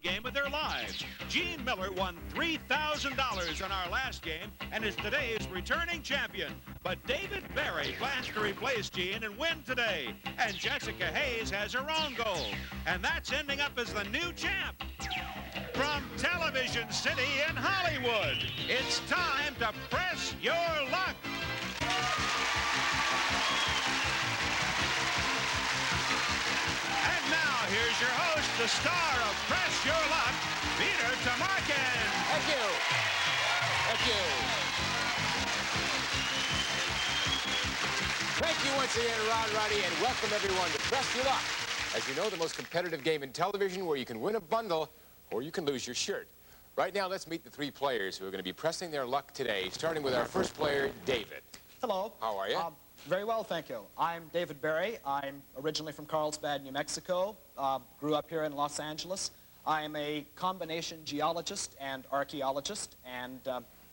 game of their lives. Jeanne Miller won $3,000 on our last game and is today's returning champion. But David Barry plans to replace Jeanne and win today. And Jessica Hayes has her own goal. And that's ending up as the new champ. From Television City in Hollywood, it's time to press your luck. And now, here's your host, the star of Press Your Luck, Peter Tamarkin. Thank you. Thank you. Thank you once again, Ron Roddy, and welcome everyone to Press Your Luck. As you know, the most competitive game in television where you can win a bundle or you can lose your shirt. Right now, let's meet the three players who are going to be pressing their luck today, starting with our first player, David. Hello. How are you? Very well, thank you. I'm David Barry. I'm originally from Carlsbad, New Mexico. Grew up here in Los Angeles. I'm a combination geologist and archaeologist, and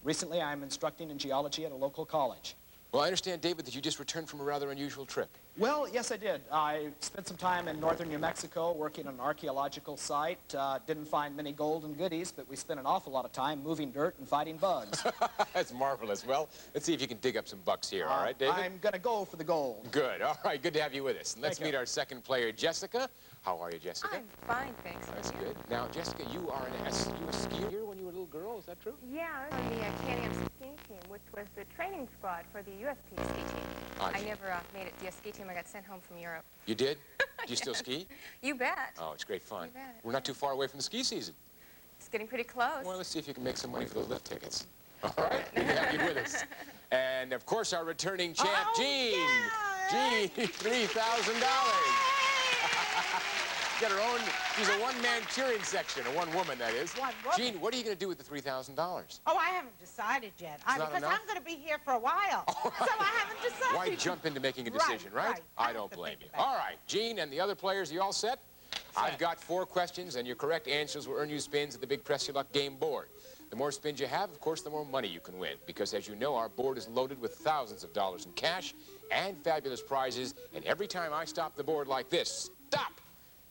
recently I'm instructing in geology at a local college. Well, I understand, David, that you just returned from a rather unusual trip. Well, yes, I did. I spent some time in northern New Mexico working on an archaeological site. Didn't find many gold and goodies, but we spent an awful lot of time moving dirt and fighting bugs. That's marvelous. Well, let's see if you can dig up some bucks here, all right, David? I'm going to go for the gold. Good. All right, good to have you with us. And let's meet our second player, Jessica. How are you, Jessica? I'm fine, thanks. That's good. Now, Jessica, you were a skier when you were a little girl, is that true? Yeah, I was on the Canadian skiing team, which was the training squad for the USP ski team. I never made it to the ski team. I got sent home from Europe. You did? Do you still ski? You bet. Oh, it's great fun. You bet. We're not too far away from the ski season. It's getting pretty close. Well, let's see if you can make some money for those lift tickets. All right? Good to have you with us. And, of course, our returning champ, Jeanne. Yeah. Jeanne, $3,000. Got her own, she's a one-man cheering section, a one-woman, that is. One woman. Jeanne, what are you going to do with the $3,000? Oh, I haven't decided yet. Because I'm going to be here for a while. So I haven't decided. Why jump into making a decision, right? I don't blame you. All right, Jeanne and the other players, are you all set? I've got 4 questions, and your correct answers will earn you spins at the big Press Your Luck game board. The more spins you have, of course, the more money you can win. Because, as you know, our board is loaded with thousands of dollars in cash and fabulous prizes. And every time I stop the board like this, stop!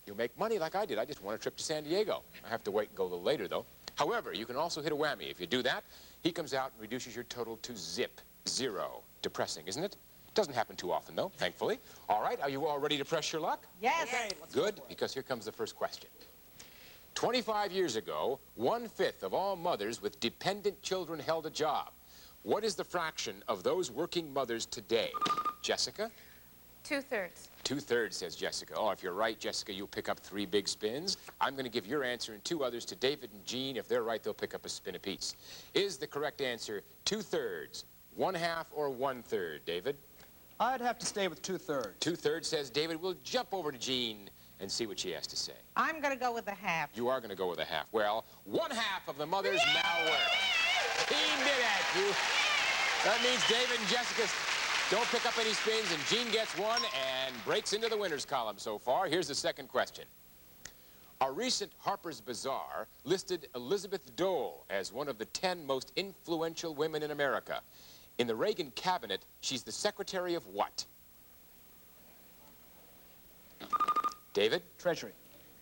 You'll make money like I did. I just won a trip to San Diego. I have to wait and go a little later, though. However, you can also hit a whammy. If you do that, he comes out and reduces your total to zero. Depressing, isn't it? Doesn't happen too often, though, thankfully. All right, are you all ready to press your luck? Yes. Okay, Good, because here comes the first question. 25 years ago, 1/5 of all mothers with dependent children held a job. What is the fraction of those working mothers today? Jessica? 2/3. 2/3, says Jessica. Oh, if you're right, Jessica, you'll pick up 3 big spins. I'm going to give your answer and 2 others to David and Jeanne. If they're right, they'll pick up a spin apiece. Is the correct answer 2/3, 1/2, or 1/3, David? I'd have to stay with 2/3. 2/3, says David. We'll jump over to Jeanne and see what she has to say. I'm going to go with a half. You are going to go with a half. Well, 1/2 of the mothers now work. He did it. That means David and Jessica don't pick up any spins, and Jeanne gets 1 and breaks into the winners column so far. Here's the second question. A recent Harper's Bazaar listed Elizabeth Dole as one of the 10 most influential women in America. In the Reagan cabinet, she's the secretary of what? David? Treasury.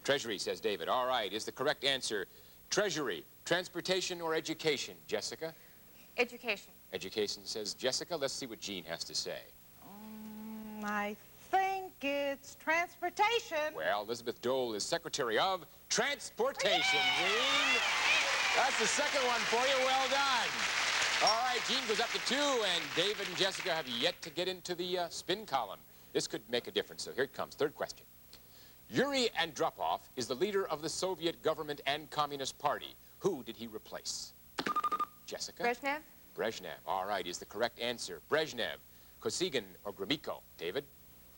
Treasury, says David. All right, is the correct answer Treasury, transportation, or education? Jessica? Education. Education, says Jessica. Let's see what Jeanne has to say. I think it's transportation. Well, Elizabeth Dole is Secretary of Transportation, Jeanne. That's the second one for you. Well done. All right, Jeanne goes up to 2, and David and Jessica have yet to get into the spin column. This could make a difference, so here it comes. Third question. Yuri Andropov is the leader of the Soviet government and Communist Party. Who did he replace? Jessica? Brezhnev? Brezhnev. All right, is the correct answer Brezhnev, Kosygin, or Gromyko? David?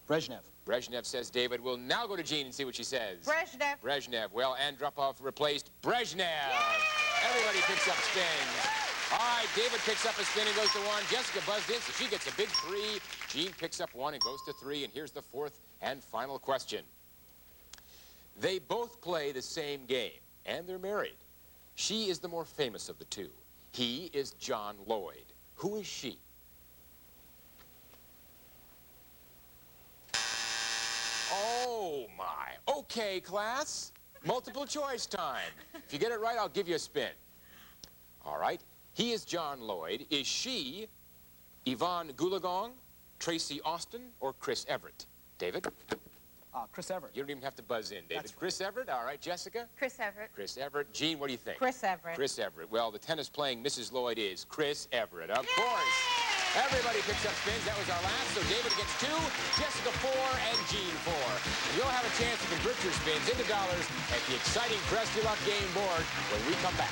Brezhnev. Brezhnev, says David. We'll now go to Jeanne and see what she says. Brezhnev. Brezhnev. Well, Andropov replaced Brezhnev. Everybody picks up spins. All right, David picks up a spin and goes to 1. Jessica buzzed in, so she gets a big 3. Jeanne picks up 1 and goes to 3. And here's the fourth and final question. They both play the same game, and they're married. She is the more famous of the 2. He is John Lloyd. Who is she? Oh, my. Okay, class. Multiple choice time. If you get it right, I'll give you a spin. All right. He is John Lloyd. Is she Yvonne Goolagong, Tracy Austin, or Chris Everett? David? Chris Everett. You don't even have to buzz in, David. That's right. Chris Everett, all right. Jessica? Chris Everett. Chris Everett. Jeanne, what do you think? Chris Everett. Chris Everett. Well, the tennis playing Mrs. Lloyd is Chris Everett, of course. Everybody picks up spins. That was our last. So David gets 2, Jessica 4, and Jeanne 4. And you'll have a chance to convert your spins into dollars at the exciting Press Your Luck game board when we come back.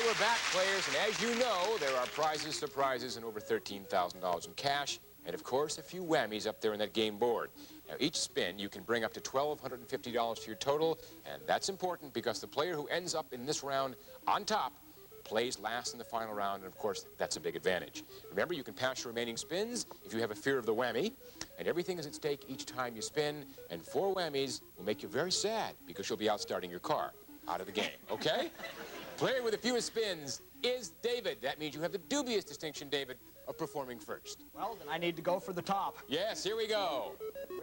We're back, players, and as you know, there are prizes, surprises, and over $13,000 in cash, and of course, a few whammies up there on that game board. Now, each spin, you can bring up to $1,250 to your total, and that's important because the player who ends up in this round on top plays last in the final round, and of course, that's a big advantage. Remember, you can pass your remaining spins if you have a fear of the whammy, and everything is at stake each time you spin, and 4 whammies will make you very sad because you'll be out starting your car out of the game, okay? Player with the fewest spins is David. That means you have the dubious distinction, David, of performing first. Well, then I need to go for the top. Yes, here we go.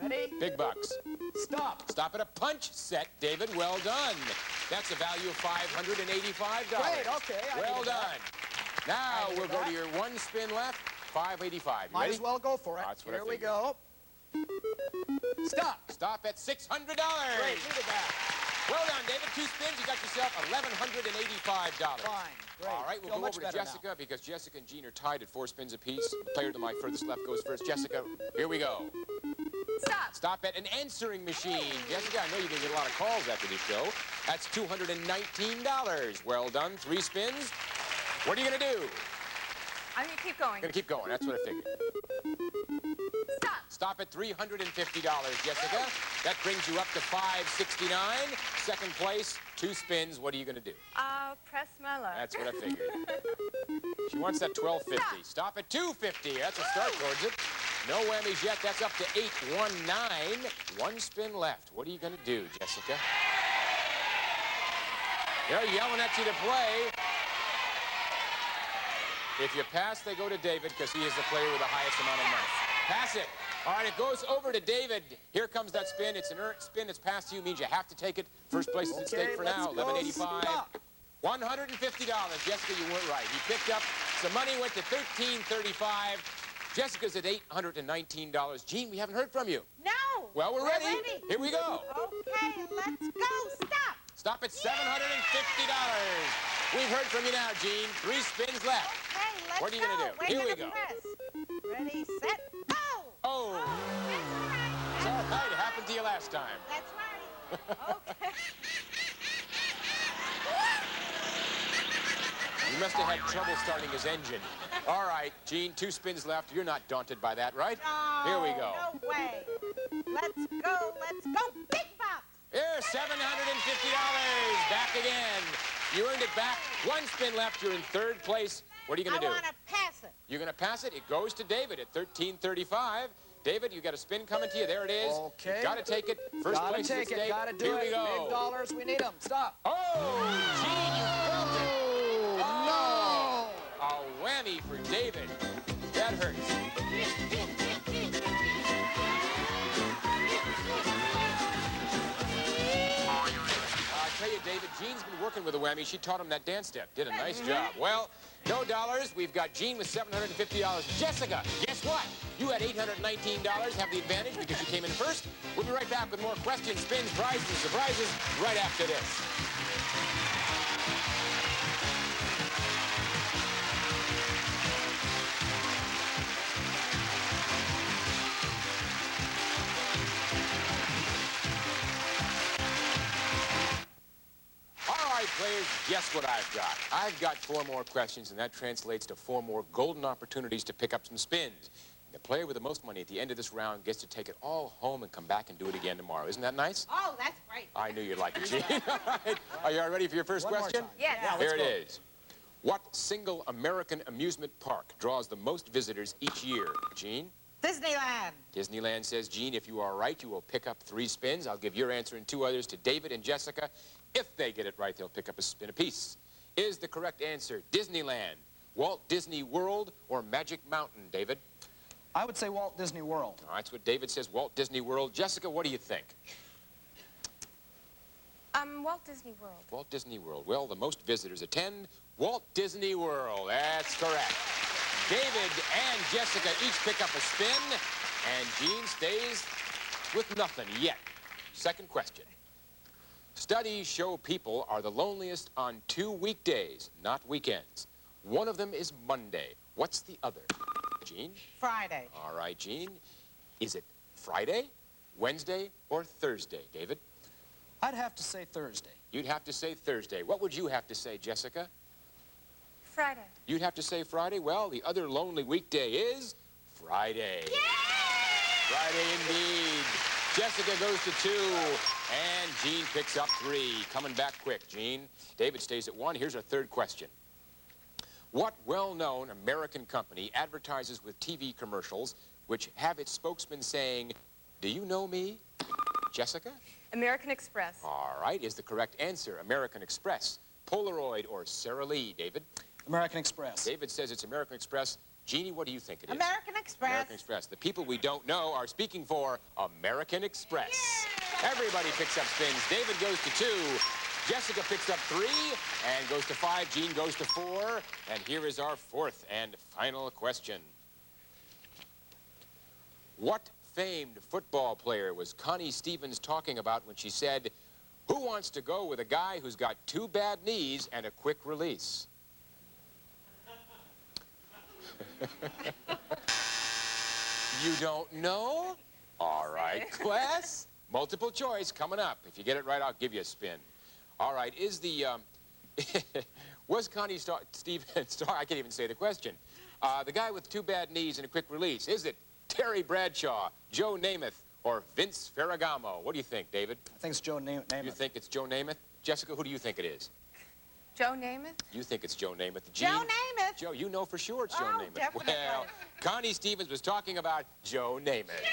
Ready? Big bucks. Stop. Stop at a punch set, David. Well done. That's a value of $585. Great, okay. Well done. Now we'll go to your 1 spin left, $585. Might as well go for it. That's what Here I we figured. go. Stop. Stop at $600. Great, look at that. Well done, David. 2 spins, you got yourself $1,185. Fine, great. All right, we'll Feel go much over to better Jessica now. because Jessica and Jeanne are tied at 4 spins apiece. The player to my furthest left goes first. Jessica, here we go. Stop. Stop at an answering machine. Jessica, I know you're going to get a lot of calls after this show. That's $219. Well done. 3 spins. What are you going to do? I'm going to keep going. Going to keep going. That's what I figured. Stop. Stop at $350, Jessica. That brings you up to $569. Second place, 2 spins. What are you going to do? Press my luck. That's what I figured. She wants that $1,250. Stop at $250. That's a start towards it. No whammies yet. That's up to $819. 1 spin left. What are you going to do, Jessica? They're yelling at you to play. If you pass, they go to David because he is the player with the highest amount of money. Pass it. All right, it goes over to David. Here comes that spin. It's an earned spin. It's passed to you. Means you have to take it. First place is at stake for now. $1,185. $150. Jessica, you weren't right. You picked up some money, went to $1,335. Jessica's at $819. Jeanne, we haven't heard from you. No. Well, we're ready. Here we go. Okay, let's go. Stop. Stop at $750. We've heard from you now, Jeanne. 3 spins left. Okay, let's What are you going to do? Wait Here for we the go. press. Ready, set, go. Oh. It's all right. It happened to you last time. That's right. Okay. He must have had trouble starting his engine. All right, Jeanne, 2 spins left. You're not daunted by that, right? No, Here we go. No way. Let's go. Let's go. Big box. Here's $750. Back again. You earned it back. 1 spin left. You're in 3rd place. What are you going to do? I want to pass it. You're going to pass it. It goes to David at $1,335. David, you got a spin coming to you. There it is. Okay. You got to take it. First Gotta place is at take it. stake. Gotta do Here it. we go. Big dollars. We need them. Stop. Oh, Jeanne, you broke it. Oh, A whammy for David. That hurts. I tell you, David, Jeanne's been working with a whammy. She taught him that dance step. Did a nice job. Well, no dollars. We've got Jeanne with $750. Jessica, guess what? You had $819. Have the advantage because you came in first. We'll be right back with more questions, spins, prizes, and surprises right after this. Players, guess what I've got? I've got 4 more questions, and that translates to 4 more golden opportunities to pick up some spins. The player with the most money at the end of this round gets to take it all home and come back and do it again tomorrow. Isn't that nice? Oh, that's great. I knew you'd like it, Jeanne. All right. Are you all ready for your first question? Yes. Yeah, Here let's it go. is. What single American amusement park draws the most visitors each year? Jeanne? Disneyland. Disneyland says, Jeanne, if you are right, you will pick up 3 spins. I'll give your answer and 2 others to David and Jessica. If they get it right, they'll pick up a spin apiece. Is the correct answer Disneyland, Walt Disney World, or Magic Mountain, David? I would say Walt Disney World. Oh, that's what David says, Walt Disney World. Jessica, what do you think? Walt Disney World. Walt Disney World. Well, the most visitors attend Walt Disney World. That's correct. David and Jessica each pick up a spin, and Jeanne stays with nothing yet. Second question. Studies show people are the loneliest on 2 weekdays, not weekends. One of them is Monday. What's the other? Jeanne? Friday. All right, Jeanne. Is it Friday, Wednesday, or Thursday, David? I'd have to say Thursday. You'd have to say Thursday. What would you have to say, Jessica? Friday. You'd have to say Friday? Well, the other lonely weekday is Friday. Yay! Friday indeed. Jessica goes to 2, and Jeanne picks up 3. Coming back quick, Jeanne. David stays at 1. Here's our third question. What well-known American company advertises with TV commercials which have its spokesman saying, "Do you know me?" Jessica? American Express. All right, is the correct answer American Express, Polaroid, or Sara Lee, David? American Express. David says it's American Express. Jeannie, what do you think it is? American Express. American Express. The people we don't know are speaking for American Express. Yeah. Everybody picks up spins. David goes to 2. Jessica picks up 3 and goes to 5. Jeanne goes to 4. And here is our fourth and final question. What famed football player was Connie Stevens talking about when she said, "Who wants to go with a guy who's got 2 bad knees and a quick release?" You don't know? All right, class. Multiple choice coming up. If you get it right, I'll give you a spin. All right, is the, was Connie Stevens, I can't even say the question. The guy with 2 bad knees and a quick release, is it Terry Bradshaw, Joe Namath, or Vince Ferragamo? What do you think, David? I think it's Joe Namath. You think it's Joe Namath? Jessica, who do you think it is? Joe Namath? You think it's Joe Namath. Joe Jeanne? Namath. Joe, you know for sure it's Joe Namath. Definitely. Well, Connie Stevens was talking about Joe Namath.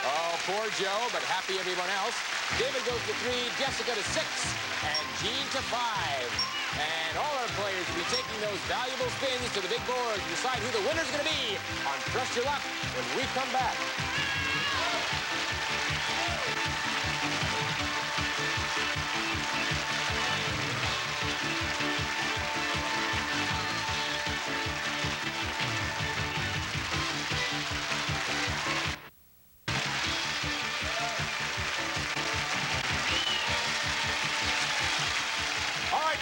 Oh, poor Joe, but happy everyone else. David goes to 3, Jessica to 6, and Jeanne to 5. And all our players will be taking those valuable spins to the big board to decide who the winner's going to be on Trust Your Luck when we come back.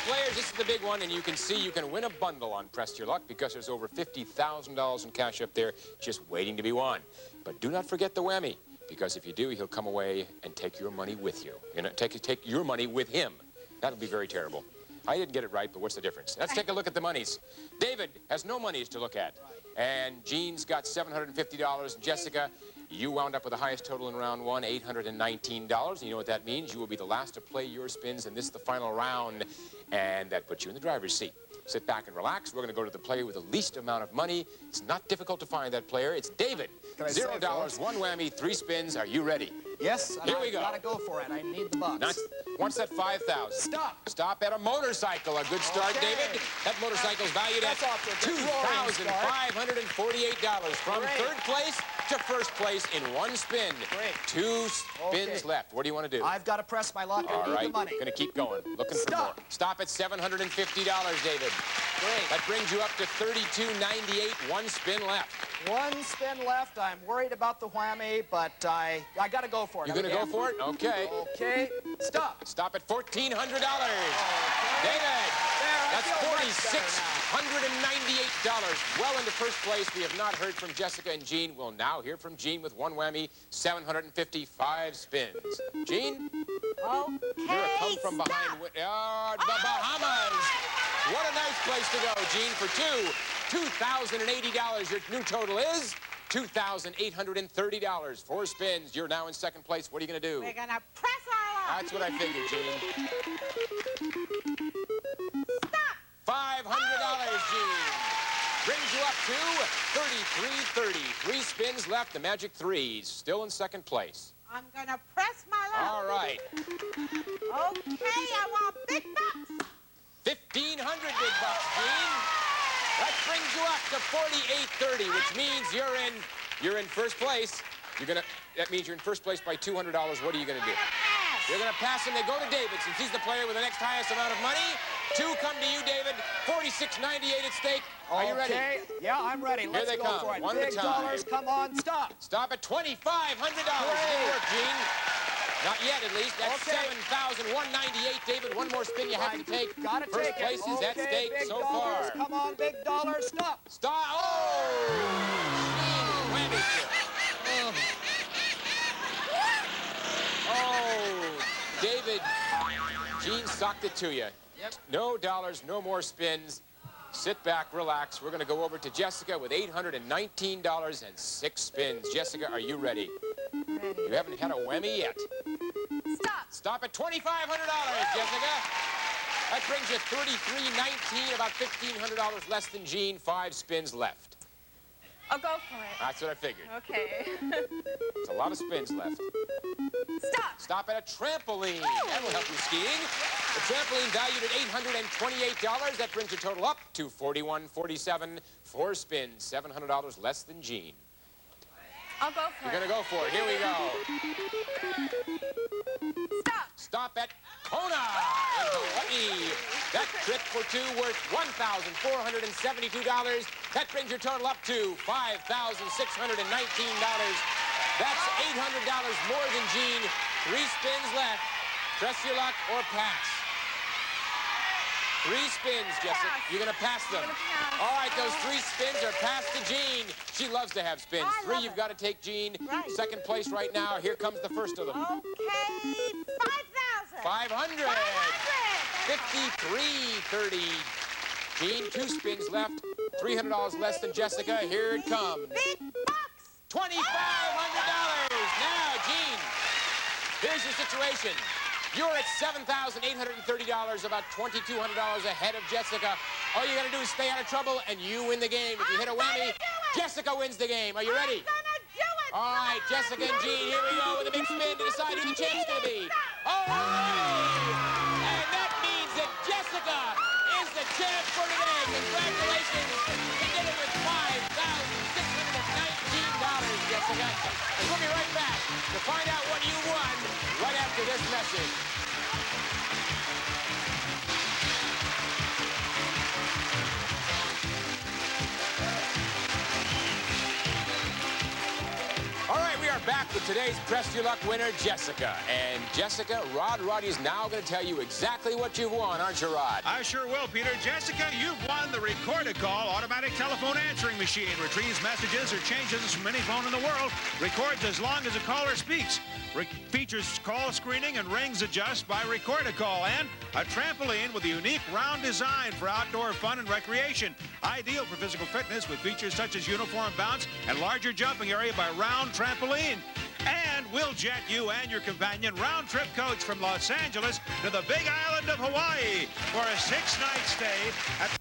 Players, this is the big one, and you can see you can win a bundle on Press Your Luck because there's over $50,000 in cash up there just waiting to be won. But do not forget the whammy, because if you do, he'll come away and take your money with you. You know, take your money with him. That'll be very terrible. I didn't get it right, but what's the difference? Let's take a look at the monies. David has no monies to look at. And Jeanne's got $750. Jessica, you wound up with the highest total in round 1, $819. You know what that means? You will be the last to play your spins, and this is the final round. And that puts you in the driver's seat. Sit back and relax. We're going to go to the player with the least amount of money. It's not difficult to find that player. It's David. $0, 1 whammy, 3 spins. Are you ready? Yes. Here we go. Gotta go for it. I need the bucks. What's that 5,000? Stop. Stop at a motorcycle. A good start, Okay. David. That motorcycle's valued at $2,548 from third place to first place in 1 spin. Great. 2 spins left. What do you want to do? I've got to press my luck. All I need right. the money. Going to keep going. Looking for more. Stop at $750, David. Great. That brings you up to $32.98. 1 spin left. 1 spin left. I'm worried about the whammy, but I got to go for it. You're going to go for it? Okay. Okay. Stop. Stop at $1,400. Okay. David, that's feel much better $4,698. Well into first place. We have not heard from Jessica and Jeanne. We'll now hear from Jeanne with 1 whammy, 755 spins. Jeanne? Okay. You're a come from behind. The Bahamas. What a nice place to go, Jeanne, for 2,080. Your new total is $2,830. 4 spins. You're now in second place. What are you going to do? We're going to press our luck. That's what I figured, Jeanne. Stop. $500, Jeanne. brings you up to 33-30. 3 spins left, the magic threes. Still in second place. I'm going to press my luck. All right. Okay, I want big bucks. 1,500 big bucks, Jeanne. That brings you up to 48-30, which means you're in first place. That means you're in first place by $200. What are you going to do? You're going to pass him. They go to David, since he's the player with the next highest amount of money. 2 come to you, David. $46.98 at stake. Are you ready? Okay. Yeah, I'm ready. Let's Here they go come. for it. One at a Big time. dollars. Come on, stop. Stop at $2,500. Good work, Jeanne. Not yet, at least. That's $7,198, David. One more spin you have to take. Gotta First take place it. is at stake big so dollars. far. Come on, big dollars. Stop. Stop. Oh! Jeanne whammy kill. Oh, David. Jeanne socked it to you. Yep. No dollars, no more spins. Sit back, relax. We're going to go over to Jessica with $819 and 6 spins. Jessica, are you ready? Ready. You haven't had a whammy yet. Stop. Stop at $2,500, Jessica. That brings you $33.19, about $1,500 less than Jeanne. 5 spins left. I'll go for it. That's what I figured. Okay. There's a lot of spins left. Stop. Stop at a trampoline. That'll help you skiing. The trampoline valued at $828. That brings your total up to $41.47. 4 spins, $700 less than Jeanne. I'll go for You're it. going to go for it. Here we go. Stop. Stop at Kona in Hawaii. That trip for 2 worth $1,472. That brings your total up to $5,619. That's $800 more than Jeanne. 3 spins left. Press your luck or pass. 3 spins, Jessica. Pass. You're going to pass them. I'm gonna pass. All right, those 3 spins are passed to Jeanne. She loves to have spins. I 3 love you've it. got to take, Jeanne. Right. Second place right now. Here comes the first of them. Okay, 5,000. 500. 53.30. Jeanne, 2 spins left. $300 less than Jessica. Here it comes. Big bucks. $2,500. Now, Jeanne, here's your situation. You're at $7,830, about $2,200 ahead of Jessica. All you got to do is stay out of trouble, and you win the game. If you hit a whammy, Jessica wins the game. Are you ready? I'm gonna do it. All right, Jessica and Jeanne, here we go with a big spin to decide who the champ's going to be. All right! And that means that Jessica is the champ for today. Congratulations. You did it with $5,619, Jessica. And we'll be right back to find out what you won right after this message. All right, we are back with today's Press Your Luck winner, Jessica. And Jessica, Roddy is now going to tell you exactly what you've won, aren't you, Rod? I sure will, Peter. Jessica, you've won the Record-A-Call automatic telephone answering machine. Retrieves messages or changes from any phone in the world. Records as long as a caller speaks. Features call screening and rings adjust by Record-A-Call. And a trampoline with a unique round design for outdoor fun and recreation. Ideal for physical fitness with features such as uniform bounce and larger jumping area by Round Trampoline. And we'll jet you and your companion round-trip coach from Los Angeles to the Big Island of Hawaii for a 6-night stay at